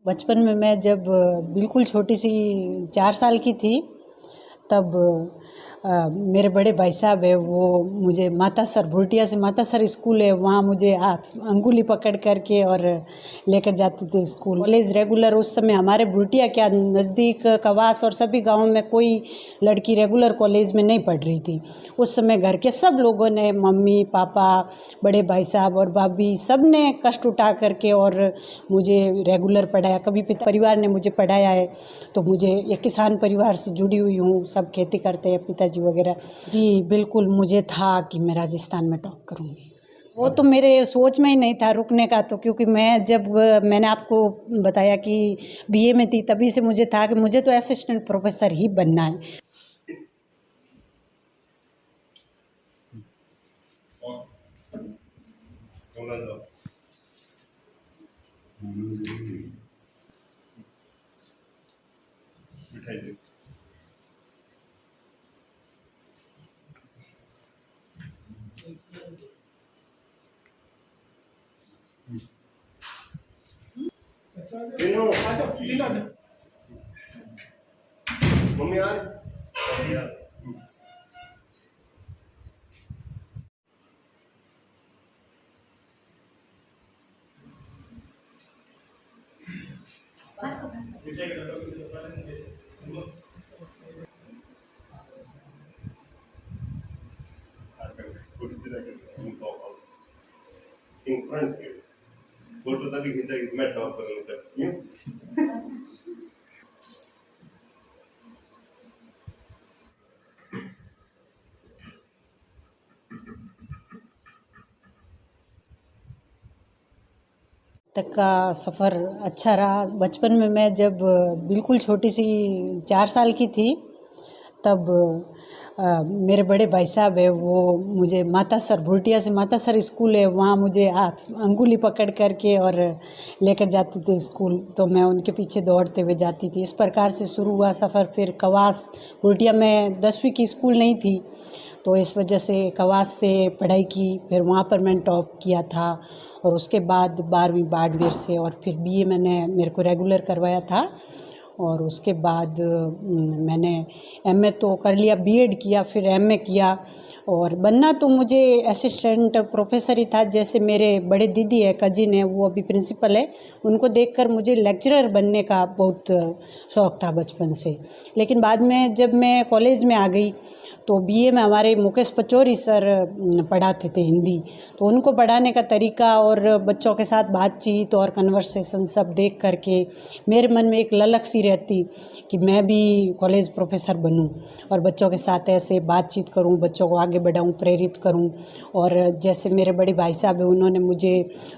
बचपन में मैं जब बिल्कुल छोटी सी 4 साल की थी तब मेरे बड़े भाई साहब है वो मुझे मातासर भुटिया से मातासर स्कूल है वहाँ मुझे हाथ अंगुली पकड़ करके और लेकर जाते थे स्कूल। कॉलेज रेगुलर उस समय हमारे भुटिया क्या नज़दीक कवास और सभी गांवों में कोई लड़की रेगुलर कॉलेज में नहीं पढ़ रही थी। उस समय घर के सब लोगों ने मम्मी पापा बड़े भाई साहब और भाभी सब ने कष्ट उठा करके और मुझे रेगुलर पढ़ाया। कभी पिता परिवार ने मुझे पढ़ाया है। तो मुझे एक किसान परिवार से जुड़ी हुई हूँ, सब खेती करते हैं पिताजी वगैरह। जी बिल्कुल, मुझे था कि मैं राजस्थान में टॉप करूँगी। वो तो मेरे सोच में ही नहीं था रुकने का, तो क्योंकि मैं जब मैंने आपको बताया कि बीए में थी तभी से मुझे था कि मुझे तो असिस्टेंट प्रोफेसर ही बनना है। मम्मी यार in front here. Go to the hinta मैं टॉप करूंगा। तक का सफ़र अच्छा रहा। बचपन में मैं जब बिल्कुल छोटी सी 4 साल की थी तब मेरे बड़े भाई साहब है वो मुझे मातासर भुटिया से मातासर स्कूल है वहाँ मुझे हाथ अंगुली पकड़ करके और लेकर जाते थे स्कूल। तो मैं उनके पीछे दौड़ते हुए जाती थी। इस प्रकार से शुरू हुआ सफ़र। फिर कवास भुटिया में 10वीं की स्कूल नहीं थी, तो इस वजह से कवास से पढ़ाई की। फिर वहाँ पर मैंने टॉप किया था और उसके बाद 12वीं बाड़मेर से और फिर बीए मैंने मेरे को रेगुलर करवाया था। और उसके बाद मैंने एमए तो कर लिया, बीएड किया, फिर एमए किया। और बनना तो मुझे असिस्टेंट प्रोफेसर ही था। जैसे मेरे बड़े दीदी है, कजिन है, वो अभी प्रिंसिपल है, उनको देखकर मुझे लेक्चरर बनने का बहुत शौक़ था बचपन से। लेकिन बाद में जब मैं कॉलेज में आ गई तो बीए में हमारे मुकेश पचौरी सर पढ़ाते थे हिंदी। तो उनको पढ़ाने का तरीका और बच्चों के साथ बातचीत और कन्वर्सेशन सब देख करके मेरे मन में एक ललक सी रहती कि मैं भी कॉलेज प्रोफेसर बनूं और बच्चों के साथ ऐसे बातचीत करूं, बच्चों को आगे बढ़ाऊं, प्रेरित करूं। और जैसे मेरे बड़े भाई साहब हैं, उन्होंने मुझे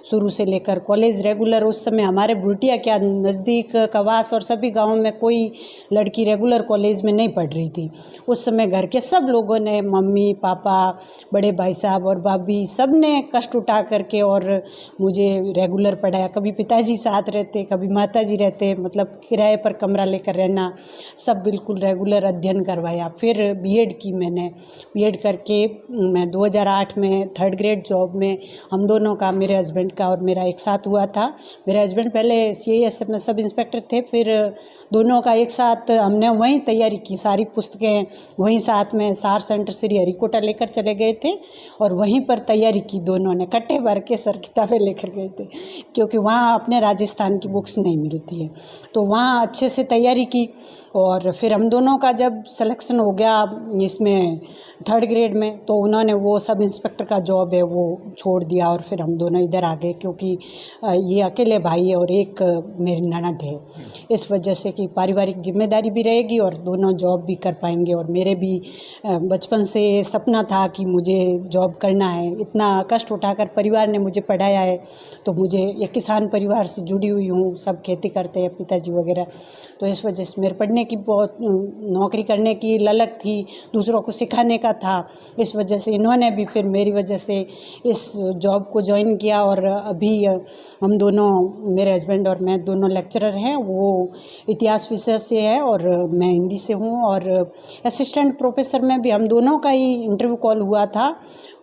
शुरू से लेकर कॉलेज रेगुलर उस समय हमारे भुटिया क्या नज़दीक कवास और सभी गाँवों में कोई लड़की रेगुलर कॉलेज में नहीं पढ़ रही थी। उस समय घर के सब लोगों ने मम्मी पापा बड़े भाई साहब और भाभी सब ने कष्ट उठा करके और मुझे रेगुलर पढ़ाया। कभी पिताजी साथ रहते, कभी माताजी रहते, मतलब किराए पर कमरा लेकर रहना, सब बिल्कुल रेगुलर अध्ययन करवाया। फिर बीएड की मैंने, बीएड करके मैं 2008 में 3rd ग्रेड जॉब में हम दोनों का, मेरे हस्बैंड का और मेरा एक साथ हुआ था। मेरे हस्बैंड पहले CISF में सब इंस्पेक्टर थे, फिर दोनों का एक साथ हमने वहीं तैयारी की। सारी पुस्तकें वहीं साथ में सार सेंटर श्री हरिकोटा लेकर चले गए थे और वहीं पर तैयारी की। दोनों ने कट्टे भर के सर किताबें लेकर गए थे, क्योंकि वहाँ अपने राजस्थान की बुक्स नहीं मिलती है। तो वहाँ अच्छे से तैयारी की और फिर हम दोनों का जब सिलेक्शन हो गया इसमें 3rd ग्रेड में, तो उन्होंने वो सब इंस्पेक्टर का जॉब है वो छोड़ दिया और फिर हम दोनों इधर आ गए, क्योंकि ये अकेले भाई है और एक मेरी ननद है। इस वजह से कि पारिवारिक जिम्मेदारी भी रहेगी और दोनों जॉब भी कर पाएंगे। और मेरे भी बचपन से सपना था कि मुझे जॉब करना है। इतना कष्ट उठाकर परिवार ने मुझे पढ़ाया है, तो मुझे एक किसान परिवार से जुड़ी हुई हूँ, सब खेती करते हैं पिताजी वगैरह। तो इस वजह से मेरे पढ़ने की बहुत, नौकरी करने की ललक थी, दूसरों को सिखाने का था। इस वजह से इन्होंने भी फिर मेरी वजह से इस जॉब को ज्वाइन किया और अभी हम दोनों, मेरे हस्बैंड और मैं दोनों लेक्चरर हैं। वो इतिहास विषय से है और मैं हिंदी से हूँ। और असिस्टेंट प्रोफेसर में भी हम दोनों का ही इंटरव्यू कॉल हुआ था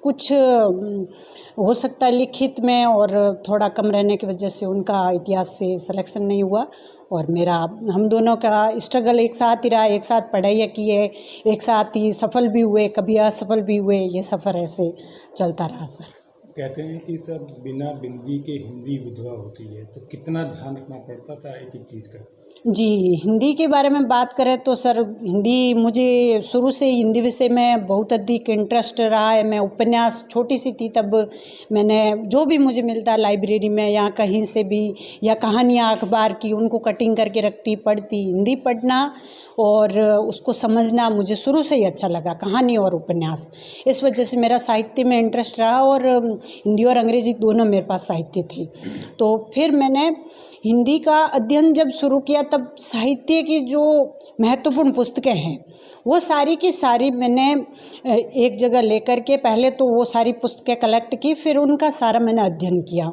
कुछ हो सकता है लिखित में और थोड़ा कम रहने की वजह से उनका इतिहास से सिलेक्शन नहीं हुआ। और मेरा हम दोनों का स्ट्रगल एक साथ ही रहा, एक साथ पढ़ाई की है, एक साथ ही सफल भी हुए, कभी असफल भी हुए, ये सफ़र ऐसे चलता रहा सर। कहते हैं कि सब बिना बिंदी के हिंदी विधवा होती है, तो कितना ध्यान रखना पड़ता था एक एक चीज़ का? जी, हिंदी के बारे में बात करें तो सर हिंदी मुझे शुरू से ही हिंदी विषय में बहुत अधिक इंटरेस्ट रहा है। मैं उपन्यास छोटी सी थी तब मैंने जो भी मुझे मिलता लाइब्रेरी में या कहीं से भी या कहानियाँ अखबार की उनको कटिंग करके रखती पढ़ती। हिंदी पढ़ना और उसको समझना मुझे शुरू से ही अच्छा लगा, कहानी और उपन्यास। इस वजह से मेरा साहित्य में इंटरेस्ट रहा और हिंदी और अंग्रेजी दोनों मेरे पास साहित्य थे। तो फिर मैंने हिंदी का अध्ययन जब शुरू किया तब साहित्य की जो महत्वपूर्ण पुस्तकें हैं वो सारी की सारी मैंने एक जगह लेकर के पहले तो वो सारी पुस्तकें कलेक्ट की, फिर उनका सारा मैंने अध्ययन किया।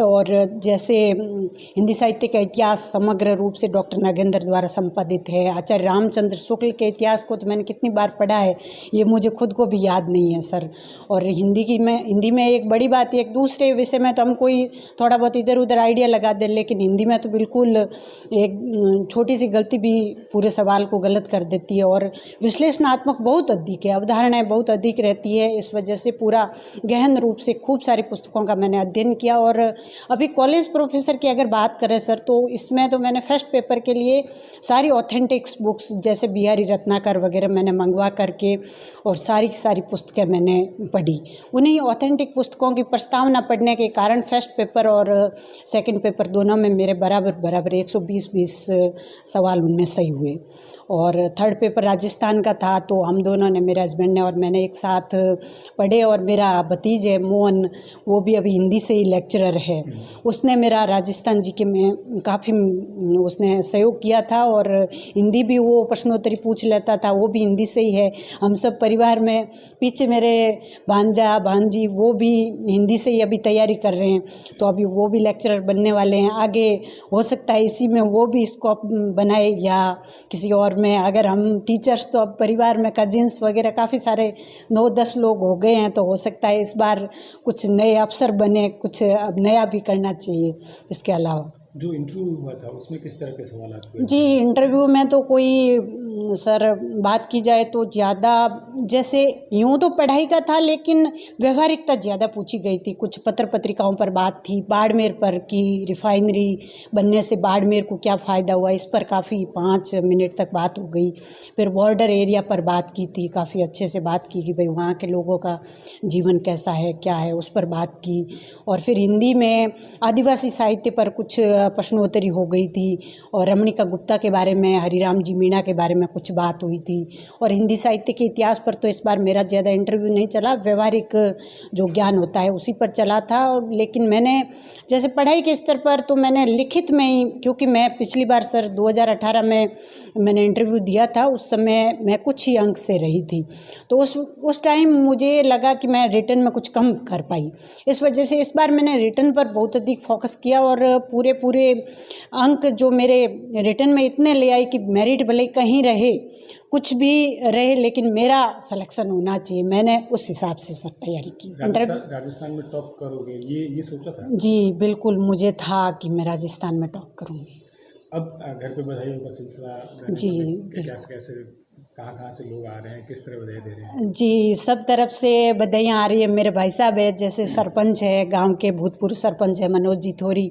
और जैसे हिंदी साहित्य का इतिहास समग्र रूप से डॉक्टर नागेंद्र द्वारा संपादित है। आचार्य रामचंद्र शुक्ल के इतिहास को तो मैंने कितनी बार पढ़ा है ये मुझे खुद को भी याद नहीं है सर। और हिंदी में एक बड़ी बात है, एक दूसरे विषय में तो हम कोई थोड़ा बहुत इधर उधर आइडिया लगा दें, लेकिन हिंदी में तो बिल्कुल एक छोटी सी गलती भी पूरे सवाल को गलत कर देती है। और विश्लेषणात्मक बहुत अधिक है, अवधारणाएं बहुत अधिक रहती है। इस वजह से पूरा गहन रूप से खूब सारी पुस्तकों का मैंने अध्ययन किया। और अभी कॉलेज प्रोफेसर की अगर बात करें सर तो इसमें तो मैंने फर्स्ट पेपर के लिए सारी ऑथेंटिक्स बुक्स जैसे बिहारी रत्नाकर वगैरह मैंने मंगवा करके और सारी की सारी पुस्तकें मैंने पढ़ी। उन्हीं ऑथेंटिक पुस्तकों की प्रस्तावना पढ़ने के कारण फर्स्ट पेपर और सेकंड पेपर दोनों में मेरे बराबर 120 सवाल उनमें सही हुए। और थर्ड पेपर राजस्थान का था तो हम दोनों ने, मेरे हस्बैंड ने और मैंने एक साथ पढ़े। और मेरा भतीज है मोहन, वो भी अभी हिंदी से ही लेक्चरर है, उसने मेरा राजस्थान जी के में काफ़ी उसने सहयोग किया था और हिंदी भी वो प्रश्नोत्तरी पूछ लेता था, वो भी हिंदी से ही है। हम सब परिवार में पीछे मेरे भांजा भांजी वो भी हिंदी से ही अभी तैयारी कर रहे हैं, तो अभी वो भी लेक्चरर बनने वाले हैं। आगे हो सकता है इसी में वो भी स्कोप बनाए या किसी और में। अगर हम टीचर्स तो अब परिवार में कजिन्स वगैरह काफ़ी सारे 9-10 लोग हो गए हैं, तो हो सकता है इस बार कुछ नए अफसर बने, कुछ अब नया भी करना चाहिए इसके अलावा। जो इंटरव्यू हुआ था उसमें किस तरह के सवाल हुए? जी, इंटरव्यू में तो कोई सर बात की जाए तो ज़्यादा जैसे यूँ तो पढ़ाई का था लेकिन व्यवहारिकता ज़्यादा पूछी गई थी। कुछ पत्र पत्रिकाओं पर बात थी, बाड़मेर पर की रिफाइनरी बनने से बाड़मेर को क्या फ़ायदा हुआ, इस पर काफ़ी 5 मिनट तक बात हो गई। फिर बॉर्डर एरिया पर बात की थी, काफ़ी अच्छे से बात की कि भाई वहाँ के लोगों का जीवन कैसा है, क्या है, उस पर बात की। और फिर हिंदी में आदिवासी साहित्य पर कुछ प्रश्नोत्तरी हो गई थी और रमणिका गुप्ता के बारे में, हरिराम जी मीणा के बारे में कुछ बात हुई थी। और हिंदी साहित्य के इतिहास पर तो इस बार मेरा ज़्यादा इंटरव्यू नहीं चला, व्यवहारिक जो ज्ञान होता है उसी पर चला था। लेकिन मैंने जैसे पढ़ाई के स्तर पर तो मैंने लिखित में ही, क्योंकि मैं पिछली बार सर 2018 में मैंने इंटरव्यू दिया था, उस समय मैं कुछ ही अंक से रही थी, तो उस टाइम मुझे लगा कि मैं रिटन में कुछ कम कर पाई। इस वजह से इस बार मैंने रिटन पर बहुत अधिक फोकस किया और पूरे अंक जो मेरे रिटन में इतने ले आई कि मेरिट भले कहीं रहे, कुछ भी रहे, लेकिन मेरा सिलेक्शन होना चाहिए। मैंने उस हिसाब से सब तैयारी की। राजस्थान में टॉप करोगे ये सोचा था? जी बिल्कुल, मुझे था कि मैं राजस्थान में टॉप करूँगी। अब घर पे बधाइयों का सिलसिला जी कैसे कहाँ से लोग आ रहे हैं, किस तरह बधाई दे रहे हैं? जी, सब तरफ से बधाइयाँ आ रही है। मेरे भाई साहब है, जैसे सरपंच है गांव के, भूतपूर्व सरपंच है मनोज जी थोरी,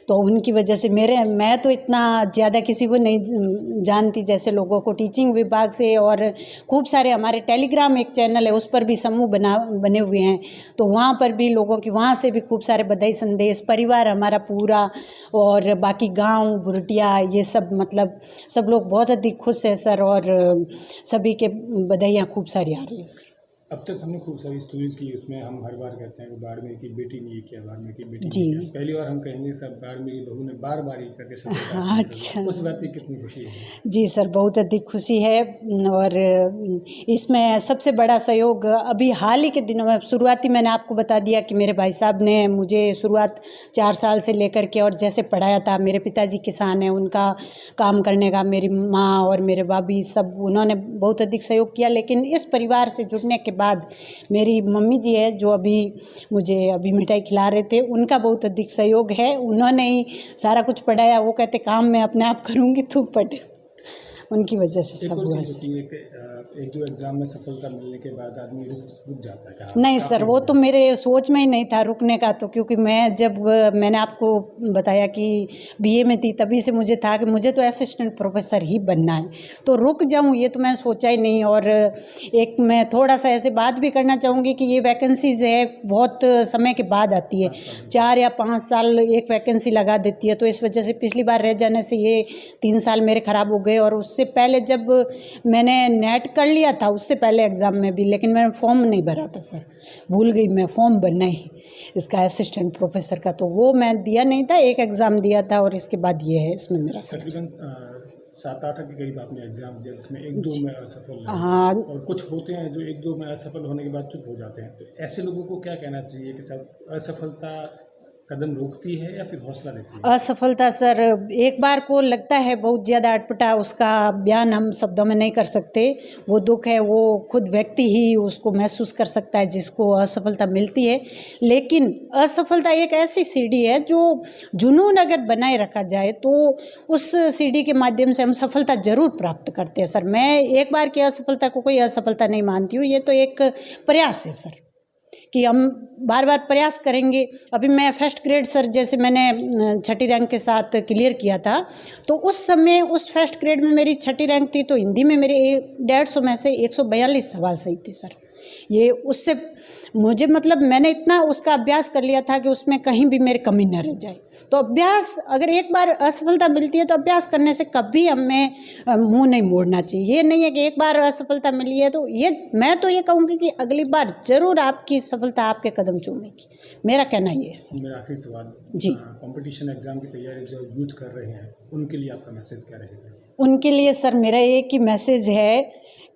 तो उनकी वजह से मैं तो इतना ज़्यादा किसी को नहीं जानती, जैसे लोगों को टीचिंग विभाग से और खूब सारे हमारे टेलीग्राम एक चैनल है उस पर भी समूह बने हुए हैं, तो वहाँ पर भी लोगों की वहाँ से भी खूब सारे बधाई संदेश। परिवार हमारा पूरा और बाकी गाँव बुरटिया ये सब, मतलब सब लोग बहुत अधिक खुश है सर और सभी के बधाइयाँ खूब सारी आ रही है सर। अब तक हमने खूब सारी स्टोरीज की, उसमें हम हर बार कहते हैं कि बाड़मेर की बेटी ने ये किया, बाड़मेर की बेटी जी। ने किया। पहली बार हम कहेंगे सब बाड़मेर की बहू ने बार ये करके अच्छा, उस बात की कितनी खुशी है? जी सर, बहुत अधिक खुशी है। और इसमें सबसे बड़ा सहयोग अभी हाल ही के दिनों में, शुरुआती मैंने आपको बता दिया कि मेरे भाई साहब ने मुझे शुरुआत 4 साल से लेकर के और जैसे पढ़ाया था। मेरे पिताजी किसान हैं, उनका काम करने का मेरी माँ और मेरे भाभी सब, उन्होंने बहुत अधिक सहयोग किया। लेकिन इस परिवार से जुड़ने के बाद मेरी मम्मी जी है जो अभी मुझे अभी मिठाई खिला रहे थे, उनका बहुत अधिक सहयोग है। उन्होंने ही सारा कुछ पढ़ाया। वो कहते काम मैं अपने आप करूँगी, तू पढ़। उनकी वजह से एक सब और हुआ चीज़ है। होती है कि एक दो एग्ज़ाम में सफलता मिलने के बाद आदमी रुक जाता है कि हाँ, नहीं काफ़ी सर, वो हो तो गया। मेरे सोच में ही नहीं था रुकने का। तो क्योंकि मैं जब मैंने आपको बताया कि बीए में थी, तभी से मुझे था कि मुझे तो असिस्टेंट प्रोफेसर ही बनना है, तो रुक जाऊं ये तो मैं सोचा ही नहीं। और एक मैं थोड़ा सा ऐसे बात भी करना चाहूँगी कि ये वैकेंसीज है बहुत समय के बाद आती है, 4 या 5 साल एक वैकेंसी लगा देती है। तो इस वजह से पिछली बार रह जाने से ये 3 साल मेरे ख़राब हो गए। और उससे पहले जब मैंने नेट कर लिया था, उससे पहले एग्ज़ाम में भी, लेकिन मैंने फॉर्म नहीं भरा था सर, भूल गई मैं फॉर्म भरना ही इसका असिस्टेंट प्रोफेसर का, तो वो मैं दिया नहीं था। एक एग्ज़ाम दिया था और इसके बाद ये है, इसमें मेरा सिलेक्शन। तकरीबन 7-8 के करीब आपने एग्ज़ाम दिया जिसमें 1-2 में असफल रहे। हाँ, और कुछ होते हैं जो 1-2 में असफल होने के बाद चुप हो जाते हैं, तो ऐसे लोगों को क्या कहना चाहिए कि सब असफलता कदम रोकती है या फिर हौसला देती है? असफलता सर एक बार को लगता है बहुत ज़्यादा अटपटा, उसका बयान हम शब्दों में नहीं कर सकते। वो दुख है वो खुद व्यक्ति ही उसको महसूस कर सकता है जिसको असफलता मिलती है। लेकिन असफलता एक ऐसी सीढ़ी है जो जुनून अगर बनाए रखा जाए तो उस सीढ़ी के माध्यम से हम सफलता ज़रूर प्राप्त करते हैं सर। मैं एक बार की असफलता को कोई असफलता नहीं मानती हूँ, ये तो एक प्रयास है सर कि हम बार बार प्रयास करेंगे। अभी मैं फर्स्ट ग्रेड सर जैसे मैंने छठी रैंक के साथ क्लियर किया था, तो उस समय उस फर्स्ट ग्रेड में मेरी छठी रैंक थी, तो हिंदी में मेरे 150 में से 142 सवाल सही थे सर। ये उससे मुझे मतलब मैंने इतना उसका अभ्यास कर लिया था कि उसमें कहीं भी मेरी कमी न रह जाए। तो अभ्यास अगर एक बार असफलता मिलती है तो अभ्यास करने से कभी हमें मुंह नहीं मोड़ना चाहिए। ये नहीं है कि एक बार असफलता मिली है तो ये मैं तो ये कहूँगी कि अगली बार ज़रूर आपकी सफलता आपके कदम चूमेगी। मेरा कहना ये है सर। मेरा आखिरी सवाल जी। कंपटीशन एग्ज़ाम की तैयारी जो यूथ कर रहे हैं उनके लिए आपका मैसेज क्या रहेगा? उनके लिए सर मेरा एक ही मैसेज है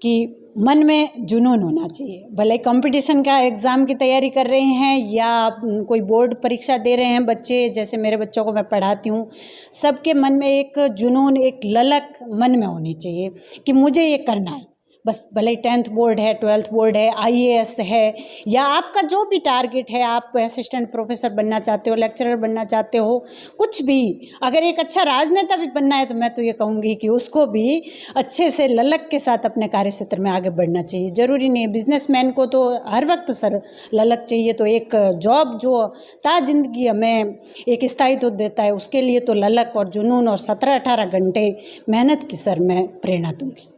कि मन में जुनून होना चाहिए। भले कंपटीशन का एग्ज़ाम की तैयारी कर रहे हैं या कोई बोर्ड परीक्षा दे रहे हैं बच्चे, जैसे मेरे बच्चों को मैं पढ़ाती हूँ, सबके मन में एक जुनून, एक ललक मन में होनी चाहिए कि मुझे ये करना है। बस भले 10th बोर्ड है, 12th बोर्ड है, IAS है, या आपका जो भी टारगेट है, आप असिस्टेंट प्रोफेसर बनना चाहते हो, लेक्चरर बनना चाहते हो, कुछ भी, अगर एक अच्छा राजनेता भी बनना है तो मैं तो ये कहूँगी कि उसको भी अच्छे से ललक के साथ अपने कार्य क्षेत्र में आगे बढ़ना चाहिए। ज़रूरी नहीं है बिजनेसमैन को तो हर वक्त सर ललक चाहिए, तो एक जॉब जो ता जिंदगी हमें एक स्थायित्व देता है उसके लिए तो ललक और जुनून और 17-18 घंटे मेहनत की सर मैं प्रेरणा दूँगी।